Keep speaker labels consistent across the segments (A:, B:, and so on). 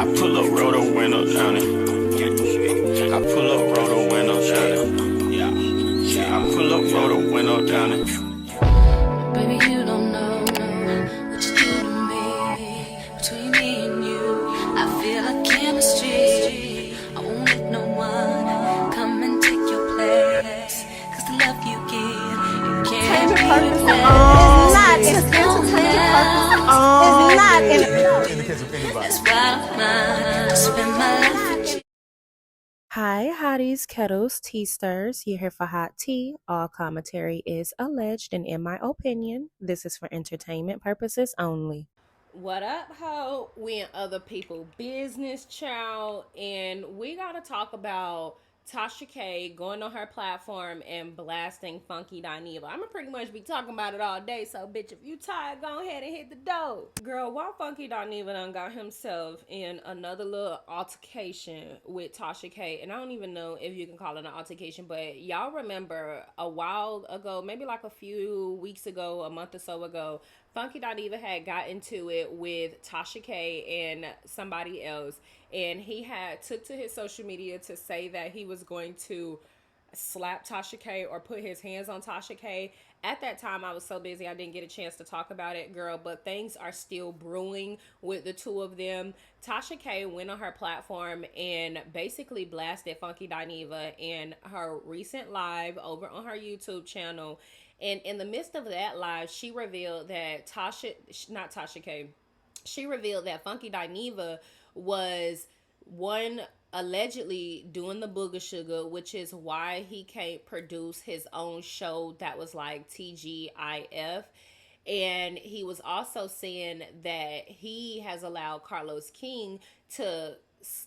A: I pull up, roll the window down it. I pull up, roll the window down it. I pull up, roll the window down it.
B: Baby, you don't know what you do to me. Between me and you, I feel like chemistry. I won't let no one come and take your place. Cause the love you give, you can't be replaced.
C: It's not in the case of anybody.
B: That's why I spend my life with you.
D: Hi, hotties, kettles, tea stirs. You're here for hot tea. All commentary is alleged, and in my opinion, this is for entertainment purposes only.
E: What up, ho? We in other people business, child, and we gotta talk about Tasha K going on her platform and blasting Funky Dineva. I'm gonna pretty much be talking about it all day, so bitch, if you tired, go ahead and hit the door. Girl, why Funky Dineva done got himself in another little altercation with Tasha K, and I don't even know if you can call it an altercation, but y'all remember a while ago, maybe like a few weeks ago, a month or so ago, Funky Dineva had got into it with Tasha K and somebody else, and he had took to his social media to say that he was going to slap Tasha K or put his hands on Tasha K. At that time, I was so busy I didn't get a chance to talk about it, girl, but things are still brewing with the two of them. Tasha K went on her platform and basically blasted Funky Dineva in her recent live over on her YouTube channel. And in the midst of that live, she revealed that she revealed that Funky Dineva was allegedly doing the booger sugar, which is why he can't produce his own show that was like TGIF. And he was also saying that he has allowed Carlos King to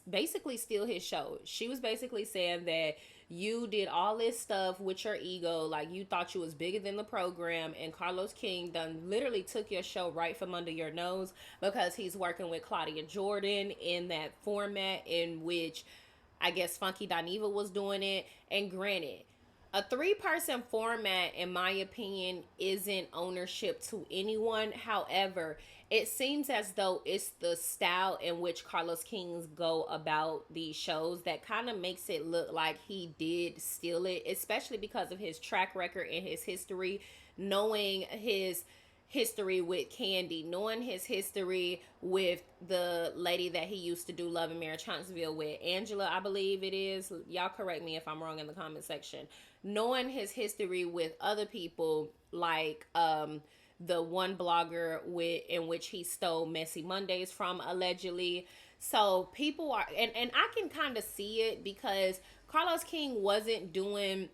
E: basically steal his show. She was basically saying that you did all this stuff with your ego, like you thought you was bigger than the program, and Carlos King done literally took your show right from under your nose because he's working with Claudia Jordan in that format in which I guess Funky Dineva was doing it. And granted, a 3-person format, in my opinion, isn't ownership to anyone. However, it seems as though it's the style in which Carlos Kings go about these shows that kind of makes it look like he did steal it, especially because of his track record and his history, knowing his history with Candy, knowing his history with the lady that he used to do Love and Marriage Huntsville with, Angela, I believe it is. Y'all correct me if I'm wrong in the comment section. Knowing his history with other people like the one blogger in which he stole Messy Mondays from, allegedly. So people are, and I can kind of see it because Carlos King wasn't doing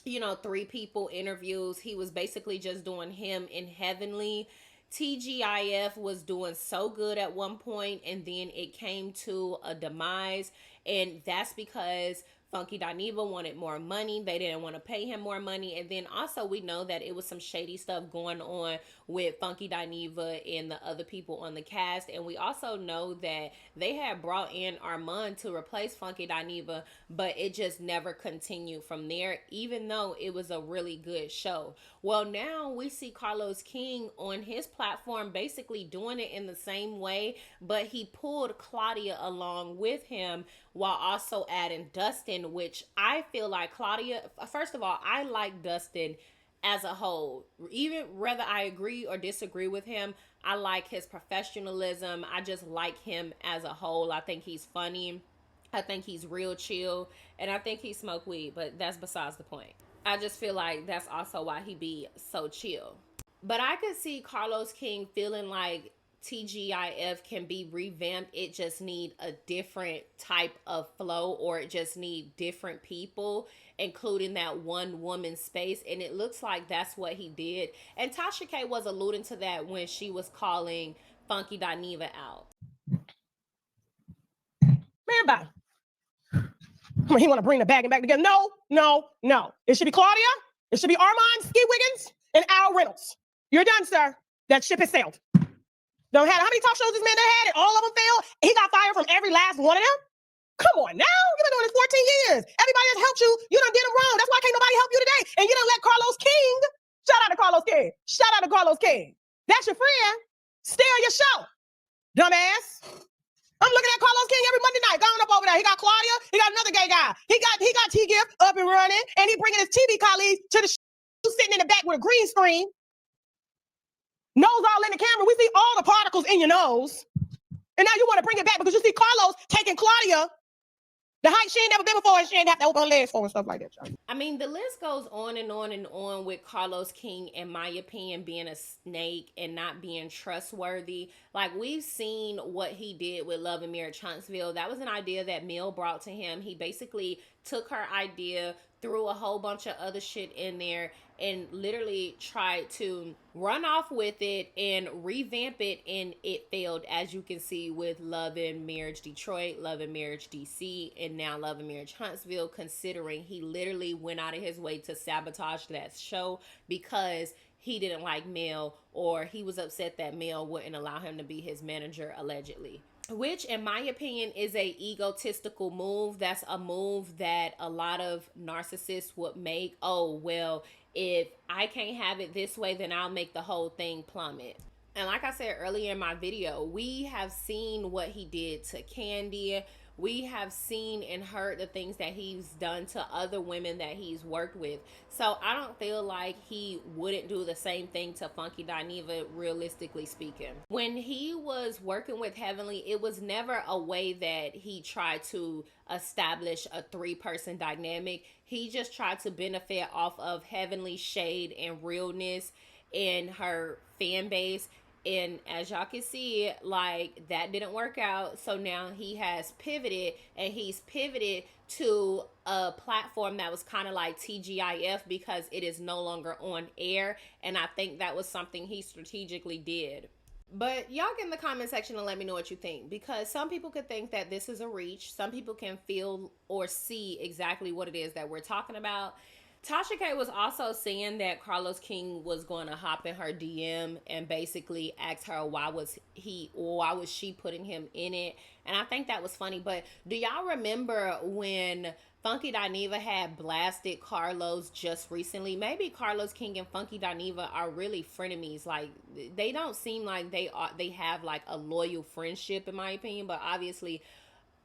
E: 3 people interviews. He was basically just doing him in Heavenly. TGIF was doing so good at one point, and then it came to a demise, and that's because Funky Dineva wanted more money. They didn't want to pay him more money. And then also we know that it was some shady stuff going on with Funky Dineva and the other people on the cast. And we also know that they had brought in Armand to replace Funky Dineva, but it just never continued from there, even though it was a really good show. Well, now we see Carlos King on his platform basically doing it in the same way, but he pulled Claudia along with him while also adding Dustin, which I feel like Claudia, first of all, I like Dustin as a whole. Even whether I agree or disagree with him, I like his professionalism. I just like him as a whole. I think he's funny. I think he's real chill. And I think he smoked weed, but that's besides the point. I just feel like that's also why he be so chill. But I could see Carlos King feeling like TGIF can be revamped. It just need a different type of flow, or it just need different people, including that one woman space. And it looks like that's what he did. And Tasha K was alluding to that when she was calling Funky Dineva out.
F: Man, bye. He want to bring the bag and back together. No. It should be Claudia. It should be Armand Ski Wiggins and Al Reynolds. You're done, sir. That ship has sailed. Don't have how many talk shows this man had, and all of them failed. He got fired from every last one of them. Come on now, you've been doing this 14 years. Everybody has helped you. You done did them wrong. That's why can't nobody help you today. And you done let Carlos King. Shout out to Carlos King. Shout out to Carlos King. That's your friend. Steal your show, dumbass. I'm looking at Carlos King every Monday night, going up over there. He got Claudia. He got another gay guy. He got T-Gift up and running, and he bringing his TV colleagues to the sitting in the back with a green screen, nose all in the camera. We see all the particles in your nose, and now you want to bring it back because you see Carlos taking Claudia the height she ain't never been before, and she ain't have to open her legs for and stuff like that.
E: I mean, the list goes on and on and on with Carlos King, in my opinion, being a snake and not being trustworthy. Like, we've seen what he did with Love and Marriage Huntsville. That was an idea that Mill brought to him. He basically took her idea, threw a whole bunch of other shit in there, and literally tried to run off with it and revamp it, and it failed, as you can see with Love and Marriage Detroit, Love and Marriage DC, and now Love and Marriage Huntsville, considering he literally went out of his way to sabotage that show because he didn't like Mel, or he was upset that Mel wouldn't allow him to be his manager, allegedly. Which, in my opinion, is a egotistical move. That's a move that a lot of narcissists would make. Oh, well, if I can't have it this way, then I'll make the whole thing plummet. And like I said earlier in my video, we have seen what he did to Candy. We have seen and heard the things that he's done to other women that he's worked with. So I don't feel like he wouldn't do the same thing to Funky Dineva, realistically speaking. When he was working with Heavenly, it was never a way that he tried to establish a three-person dynamic. He just tried to benefit off of Heavenly's shade and realness in her fan base. And as y'all can see, like, that didn't work out. So now he has pivoted, and he's pivoted to a platform that was kind of like TGIF because it is no longer on air. And I think that was something he strategically did. But y'all get in the comment section and let me know what you think, because some people could think that this is a reach. Some people can feel or see exactly what it is that we're talking about. Tasha K was also saying that Carlos King was going to hop in her DM and basically ask her why was she putting him in it. And I think that was funny. But do y'all remember when Funky Dineva had blasted Carlos just recently? Maybe Carlos King and Funky Dineva are really frenemies. Like, they don't seem like they have like a loyal friendship, in my opinion. But obviously,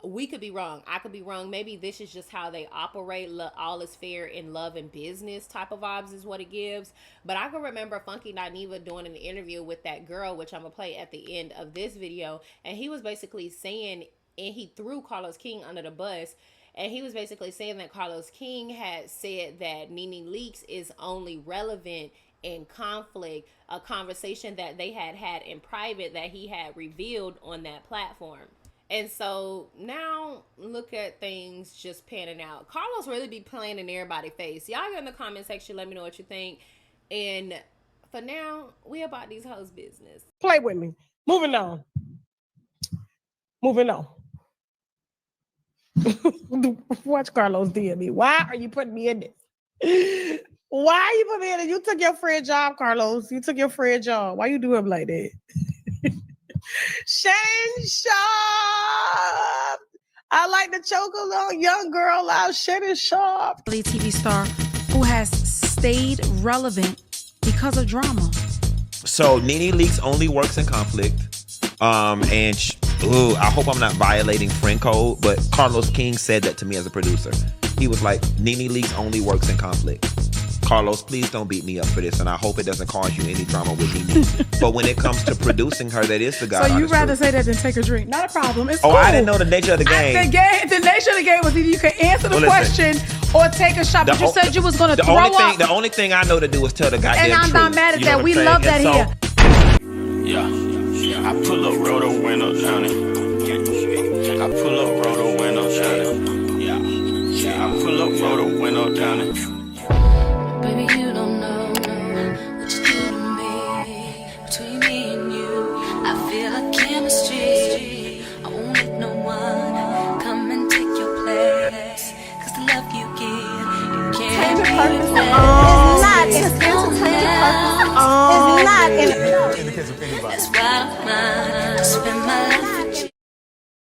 E: we could be wrong. I could be wrong. Maybe this is just how they operate. All is fair in love and business type of vibes is what it gives. But I can remember Funky Dineva doing an interview with that girl, which I'm going to play at the end of this video. And he was basically saying, and he threw Carlos King under the bus. And he was basically saying that Carlos King had said that Nene Leakes is only relevant in conflict, a conversation that they had in private that he had revealed on that platform. And so now look at things just panning out. Carlos really be playing in everybody's face. Y'all get in the comment section. Let me know what you think. And for now, we about these hoes' business.
F: Play with me. Moving on. Moving on. Watch Carlos DM me. Why are you putting me in this? Why are you putting me in it? You took your friend job, Carlos. You took your friend job. Why you do him like that? Shannon Sharp. I like to choke a little young girl out. Shannon Sharp.
G: TV star who has stayed relevant because of drama.
H: So Nene Leakes only works in conflict. I hope I'm not violating friend code, but Carlos King said that to me as a producer. He was like, Nene Leakes only works in conflict. Carlos, please don't beat me up for this, and I hope it doesn't cause you any drama with Nene. But when it comes to producing her, that is the guy.
G: So you'd rather say that than take a drink? Not a problem. It's cool.
H: I didn't know the nature of the game.
G: The nature of the game was either you could answer the question or take a shot. But you said you was going to throw up.
H: The only thing I know to do is tell the goddamn truth.
G: And I'm not mad at that. We love that here.
A: Yeah, I pull up, roll the window down it. I pull up, roll the window down it. Yeah, I pull up, roll the window down it.
B: Baby, you don't know what you do to me. Between me and you, I feel like chemistry. I won't let no one come and take your place. Cause the love you give, you can't replace.
F: It's not in
C: in the case of anybody.
B: That's why I spend my life